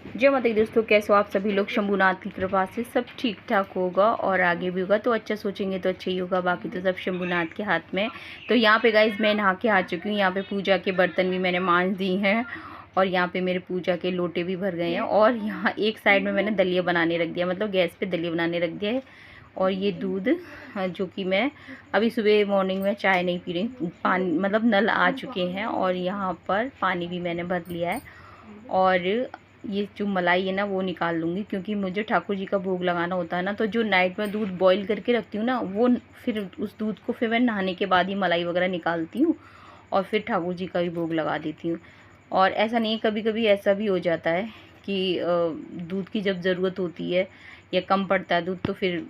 जय माता दी दोस्तों, कैसे हो आप सभी लोग। शंभुनाथ की कृपा से सब ठीक ठाक होगा और आगे भी होगा। तो अच्छा सोचेंगे तो अच्छा ही होगा, बाकी तो सब शंभुनाथ के हाथ में। तो यहाँ पे गाइज मैं नहा के आ चुकी हूँ। यहाँ पे पूजा के बर्तन भी मैंने मांज दी हैं और यहाँ पे मेरे पूजा के लोटे भी भर गए हैं। और यहाँ एक साइड में मैंने दलिया बनाने रख दिया, मतलब गैस पे दलिया बनाने रख दिया है। और ये दूध जो कि मैं अभी सुबह मॉर्निंग में चाय नहीं पी रही, पानी मतलब नल आ चुके हैं और यहाँ पर पानी भी मैंने भर लिया है। और ये जो मलाई है ना वो निकाल लूँगी, क्योंकि मुझे ठाकुर जी का भोग लगाना होता है ना। तो जो नाइट में दूध बॉईल करके रखती हूँ ना, वो फिर उस दूध को फिर मैं नहाने के बाद ही मलाई वगैरह निकालती हूँ और फिर ठाकुर जी का भी भोग लगा देती हूँ। और ऐसा नहीं, कभी कभी ऐसा भी हो जाता है कि दूध की जब ज़रूरत होती है या कम पड़ता है दूध तो फिर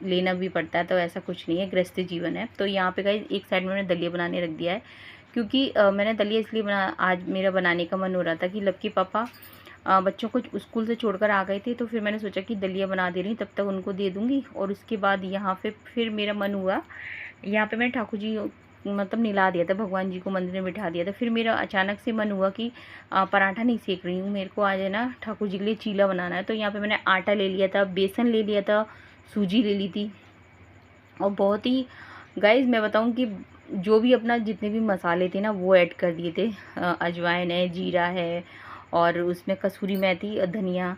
लेना भी पड़ता है। तो ऐसा कुछ नहीं है, गृहस्थी जीवन है। तो यहाँ पे गाइस एक साइड में मैंने दलिया बनाने रख दिया है, क्योंकि मैंने दलिया इसलिए आज मेरा बनाने का मन हो रहा था कि लक्की पापा बच्चों को स्कूल से छोड़कर आ गए थे। तो फिर मैंने सोचा कि दलिया बना दे रही हूँ, तब तक उनको दे दूँगी। और उसके बाद यहाँ पे फिर मेरा मन हुआ, यहाँ पे मैंने ठाकुर जी मतलब निला दिया था, भगवान जी को मंदिर में बिठा दिया था। फिर मेरा अचानक से मन हुआ कि पराठा नहीं सेक रही हूँ, मेरे को आज है ना ठाकुर जी के लिए चीला बनाना है। तो यहाँ पे मैंने आटा ले लिया था, बेसन ले लिया था, सूजी ले ली थी। और बहुत ही गाइस मैं बताऊँ कि जो भी अपना जितने भी मसाले थे ना वो ऐड कर दिए थे। अजवाइन है, जीरा है, और उसमें कसूरी मेथी, धनिया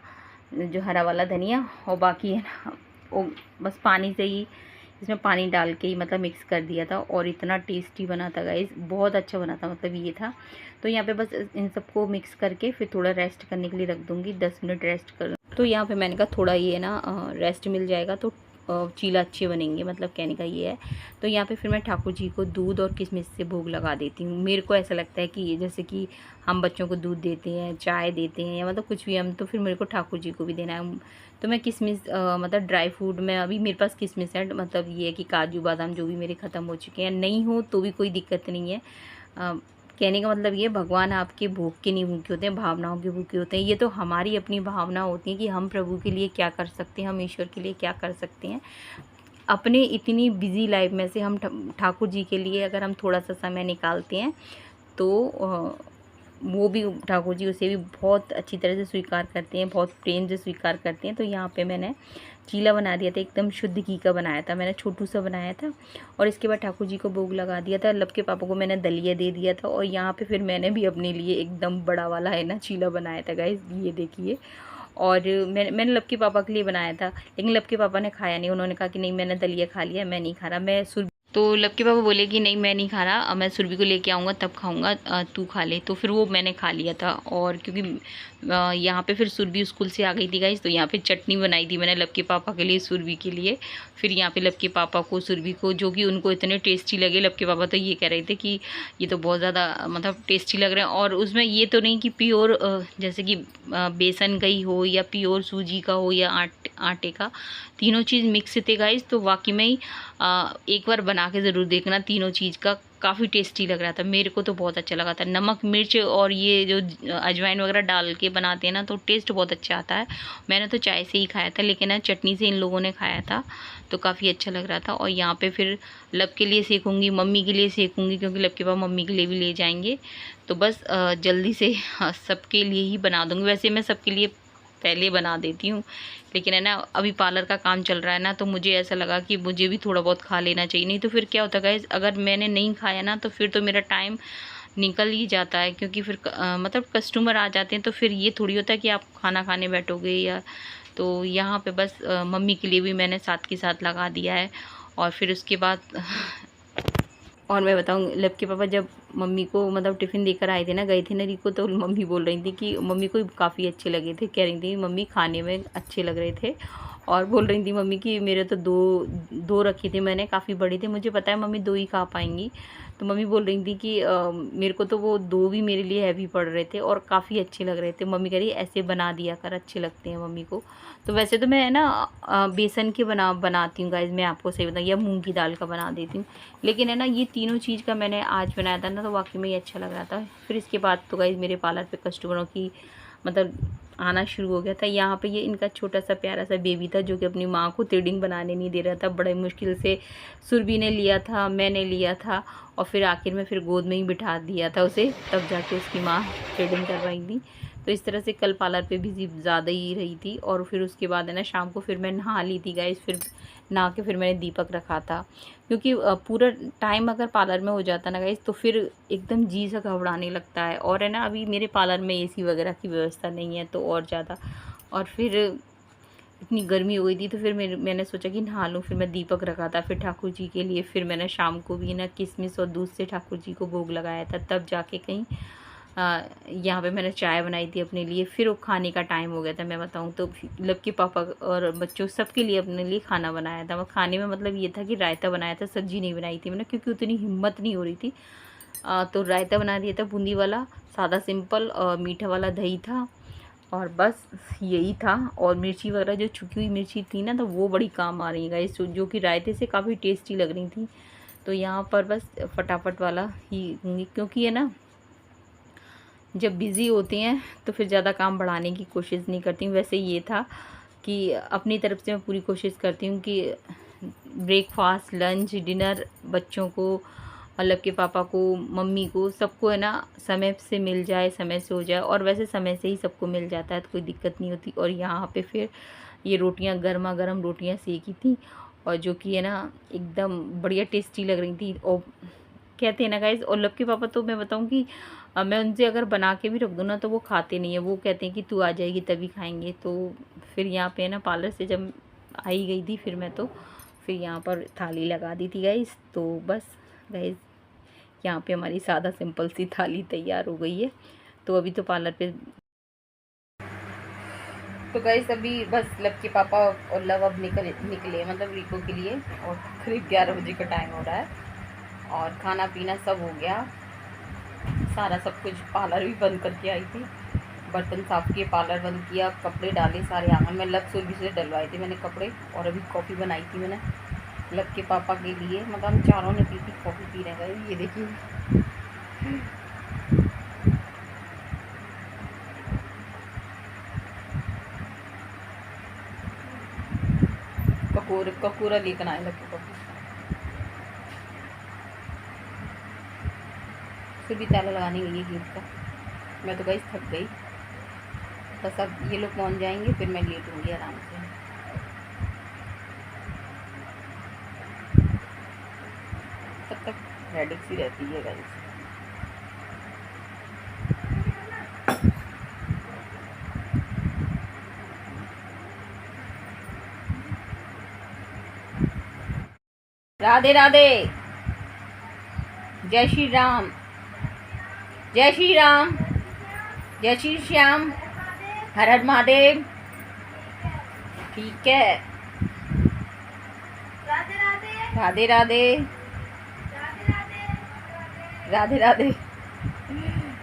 जो हरा वाला धनिया, और बाकी है ना वो बस पानी से ही, इसमें पानी डाल के ही मतलब मिक्स कर दिया था। और इतना टेस्टी बना था गाइस, बहुत अच्छा बना था, मतलब ये था। तो यहाँ पे बस इन सबको मिक्स करके फिर थोड़ा रेस्ट करने के लिए रख दूँगी, 10 मिनट रेस्ट कर। तो यहाँ पे मैंने कहा थोड़ा ये ना रेस्ट मिल जाएगा तो चीला अच्छे बनेंगे, मतलब कहने का ये है। तो यहाँ पे फिर मैं ठाकुर जी को दूध और किशमिश से भोग लगा देती हूँ। मेरे को ऐसा लगता है कि जैसे कि हम बच्चों को दूध देते हैं, चाय देते हैं, या मतलब कुछ भी हम, तो फिर मेरे को ठाकुर जी को भी देना है। तो मैं किशमिश मतलब ड्राई फ्रूट में अभी मेरे पास किशमिश है, मतलब ये है कि काजू बादाम जो भी मेरे ख़त्म हो चुके हैं, नहीं हो तो भी कोई दिक्कत नहीं है। कहने का मतलब ये, भगवान आपके भोग के नहीं भूखे होते हैं, भावनाओं के भूखे होते हैं। ये तो हमारी अपनी भावना होती है कि हम प्रभु के लिए क्या कर सकते हैं, हम ईश्वर के लिए क्या कर सकते हैं। अपने इतनी बिजी लाइफ में से हम ठाकुर जी के लिए अगर हम थोड़ा सा समय निकालते हैं तो वो भी ठाकुर जी उसे भी बहुत अच्छी तरह से स्वीकार करते हैं, बहुत प्रेम से स्वीकार करते हैं। तो यहाँ पे मैंने चीला बना दिया था, एकदम शुद्ध घी का बनाया था, मैंने छोटू सा बनाया था। और इसके बाद ठाकुर जी को भोग लगा दिया था। लब के पापा को मैंने दलिया दे दिया था। और यहाँ पे फिर मैंने भी अपने लिए एकदम बड़ा वाला है ना चीला बनाया था गाइस, ये देखिए। और मैंने लब के पापा के लिए बनाया था, लेकिन लब के पापा ने खाया नहीं। उन्होंने कहा कि नहीं मैंने दलिया खा लिया, मैं नहीं खा रहा। मैं सुर तो लब के पापा बोले कि नहीं मैं नहीं खा रहा, मैं सुरभि को लेके आऊँगा तब खाऊंगा, तू खा ले। तो फिर वो मैंने खा लिया था। और क्योंकि यहाँ पे फिर सुरभि स्कूल से आ गई थी गाइस, तो यहाँ पे चटनी बनाई थी मैंने लब के पापा के लिए, सुरभि के लिए। फिर यहाँ पे लब के पापा को, सुरभि को, जो कि उनको इतने टेस्टी लगे। लब के पापा तो ये कह रहे थे कि ये तो बहुत ज़्यादा मतलब टेस्टी लग रहे हैं। और उसमें ये तो नहीं कि प्योर जैसे कि बेसन का ही हो या प्योर सूजी का हो या आटे का, तीनों चीज़ मिक्स थे गाइस। तो वाकई में ही एक बार बना के ज़रूर देखना, तीनों चीज़ का काफ़ी टेस्टी लग रहा था। मेरे को तो बहुत अच्छा लगा था। नमक मिर्च और ये जो अजवाइन वगैरह डाल के बनाते हैं ना तो टेस्ट बहुत अच्छा आता है। मैंने तो चाय से ही खाया था, लेकिन ना चटनी से इन लोगों ने खाया था तो काफ़ी अच्छा लग रहा था। और यहाँ पे फिर लब के लिए सेकूँगी, मम्मी के लिए सेकूँगी, क्योंकि लब के बाद मम्मी के लिए भी ले जाएंगे। तो बस जल्दी से सबके लिए ही बना दूँगी। वैसे मैं सबके लिए पहले बना देती हूँ, लेकिन है ना अभी पार्लर का काम चल रहा है ना, तो मुझे ऐसा लगा कि मुझे भी थोड़ा बहुत खा लेना चाहिए। नहीं तो फिर क्या होता है गाइस, अगर मैंने नहीं खाया ना तो फिर तो मेरा टाइम निकल ही जाता है, क्योंकि फिर मतलब कस्टमर आ जाते हैं। तो फिर ये थोड़ी होता है कि आप खाना खाने बैठोगे या, तो यहाँ पे बस मम्मी के लिए भी मैंने साथ के साथ लगा दिया है। और फिर उसके बाद और मैं बताऊँ, लब के पापा जब मम्मी को मतलब टिफ़िन देकर आए थे ना, गए थे ना री को, तो मम्मी बोल रही थी कि मम्मी को काफ़ी अच्छे लगे थे, कह रही थी मम्मी खाने में अच्छे लग रहे थे। और बोल रही थी मम्मी कि मेरे तो दो दो रखे थे मैंने, काफ़ी बड़े थे, मुझे पता है मम्मी दो ही खा पाएंगी। तो मम्मी बोल रही थी कि मेरे को तो वो दो भी मेरे लिए हैवी पड़ रहे थे और काफ़ी अच्छे लग रहे थे। मम्मी कह रही ऐसे बना दिया कर, अच्छे लगते हैं मम्मी को। तो वैसे तो मैं ना बेसन के बनाती हूँ गाइस, मैं आपको सही बताऊँ, या मूंग की दाल का बना देती हूँ। लेकिन है ना ये तीनों चीज़ का मैंने आज बनाया था ना, तो वाकई में ये अच्छा लग रहा था। फिर इसके बाद तो गाइस मेरे पार्लर पे कस्टमरों की मतलब आना शुरू हो गया था। यहाँ पे ये इनका छोटा सा प्यारा सा बेबी था, जो कि अपनी माँ को थ्रेडिंग बनाने नहीं दे रहा था। बड़े मुश्किल से सुरभि ने लिया था, मैंने लिया था, और फिर आखिर में फिर गोद में ही बिठा दिया था उसे, तब जाके उसकी माँ थ्रेडिंग करवाई थी। तो इस तरह से कल पार्लर पे बिजी ज़्यादा ही रही थी। और फिर उसके बाद है ना शाम को फिर मैं नहा ली थी गाइस। फिर नहा के फिर मैंने दीपक रखा था, क्योंकि पूरा टाइम अगर पार्लर में हो जाता ना गाइस तो फिर एकदम जी सा घबराने लगता है। और है ना अभी मेरे पार्लर में एसी वगैरह की व्यवस्था नहीं है तो और ज़्यादा, और फिर इतनी गर्मी हो गई थी तो फिर मैंने सोचा कि नहा लूँ। फिर मैं दीपक रखा था फिर ठाकुर जी के लिए। फिर मैंने शाम को भी ना किशमिश और दूध से ठाकुर जी को भोग लगाया था, तब जाके कहीं यहाँ पे मैंने चाय बनाई थी अपने लिए। फिर वो खाने का टाइम हो गया था, मैं बताऊँ तो लब के पापा और बच्चों सबके लिए अपने लिए खाना बनाया था। मैं खाने में मतलब ये था कि रायता बनाया था, सब्जी नहीं बनाई थी मैंने, क्योंकि उतनी हिम्मत नहीं हो रही थी। तो रायता बना दिया था बूंदी वाला, सादा सिंपल, और मीठा वाला दही था, और बस यही था। और मिर्ची वगैरह जो छुकी हुई मिर्ची थी ना तो वो बड़ी काम आ रही है गाइस, जो कि रायते से काफ़ी टेस्टी लग रही थी। तो यहाँ पर बस फटाफट वाला ही, क्योंकि है ना जब बिज़ी होती हैं तो फिर ज़्यादा काम बढ़ाने की कोशिश नहीं करती हूँ। वैसे ये था कि अपनी तरफ से मैं पूरी कोशिश करती हूँ कि ब्रेकफास्ट, लंच, डिनर बच्चों को, मतलब के पापा को, मम्मी को, सबको है ना समय से मिल जाए, समय से हो जाए। और वैसे समय से ही सबको मिल जाता है तो कोई दिक्कत नहीं होती। और यहाँ पे फिर ये रोटियां, गर्मा गर्म रोटियां सेकी थी, और जो कि है ना एकदम बढ़िया टेस्टी लग रही थी। और कहते हैं ना गाइस, और लब के पापा तो मैं बताऊँ कि मैं उनसे अगर बना के भी रख दूँ ना तो वो खाते नहीं है, वो कहते हैं कि तू आ जाएगी तभी खाएंगे। तो फिर यहाँ पे ना पार्लर से जब आई गई थी फिर मैं तो फिर यहाँ पर थाली लगा दी थी गाइस। तो बस गाइस यहाँ पे हमारी सादा सिंपल सी थाली तैयार हो गई है। तो अभी तो पार्लर पे तो गाइस अभी बस लब के पापा और लव अब निकले मतलब रिको के लिए, और करीब 11 बजे का टाइम हो रहा है। और खाना पीना सब हो गया, सारा सब कुछ। पार्लर भी बंद करके आई थी, बर्तन साफ़ किए, पार्लर बंद किया, कपड़े डाले सारे आंगन में। लब सुरभि से डलवाए थे मैंने कपड़े। और अभी कॉफ़ी बनाई थी मैंने लब के पापा के लिए, मतलब हम चारों ने पी थी, कॉफ़ी पी रहे हैं। ये देखिए कपूरा लेकर आए लब के पापा। फिर भी ताला लगाने गई है गेट का। मैं तो गई थक गई, बस अब ये लोग पहुंच जाएंगे फिर मैं लेटूंगी आराम से। तब तक हेडेक सी रहती है गाइस। राधे राधे, जय श्री राम, जय श्री राम, जय श्री श्याम, हर हर महादेव। ठीक है, राधे राधे, राधे राधे, राधे राधे।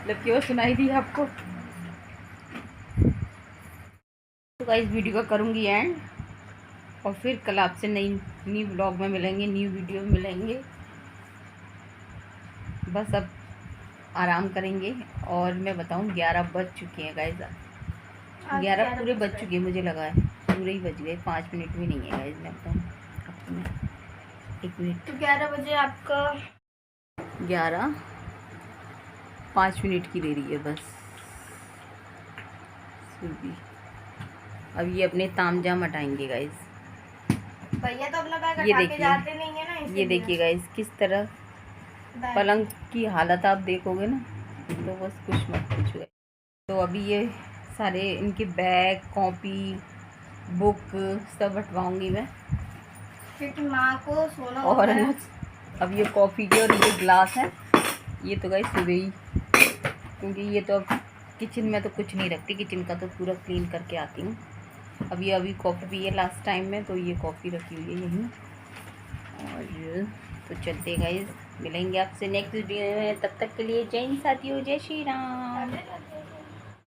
लड़की वो सुनाई दी आपको। तो गाइस वीडियो का करूँगी एंड, और फिर कल आपसे नई ब्लॉग में मिलेंगे, न्यू वीडियो में मिलेंगे। बस अब आराम करेंगे। और मैं बताऊँ 11 बज चुके हैं गाइस, 11 पूरे बज चुके हैं, मुझे लगा है पूरे ही बज गए, 5 मिनट भी नहीं है गाइस। मैं बताऊँ आपको, मैं 1 मिनट, तो 11 बजे आपका 11:05 की दे रही है बस सुरभि। अब ये अपने तामझाम हटाएंगे गाइस। भैया तो अपना बैग हटा के जाते नहीं है ना, ये देखिए गाइस किस तरह पलंग की हालत आप देखोगे ना तो बस कुछ मत पूछो। तो अभी ये सारे इनके बैग, कॉपी, बुक सब हटवाऊंगी मैं, क्योंकि माँ को सोना और है। अब ये कॉफ़ी के और ये ग्लास है, ये तो गाइस सुबह ही, क्योंकि ये तो अब किचन में तो कुछ नहीं रखती, किचन का तो पूरा क्लीन करके आती हूँ। अब ये अभी कॉफ़ी पी है लास्ट टाइम में, तो ये कॉफ़ी रखी हुई है यहीं। और तो चलते गाइस, मिलेंगे आपसे नेक्स्ट वीडियो में, तब तक के लिए जय हिंद साथियों, जय श्री राम।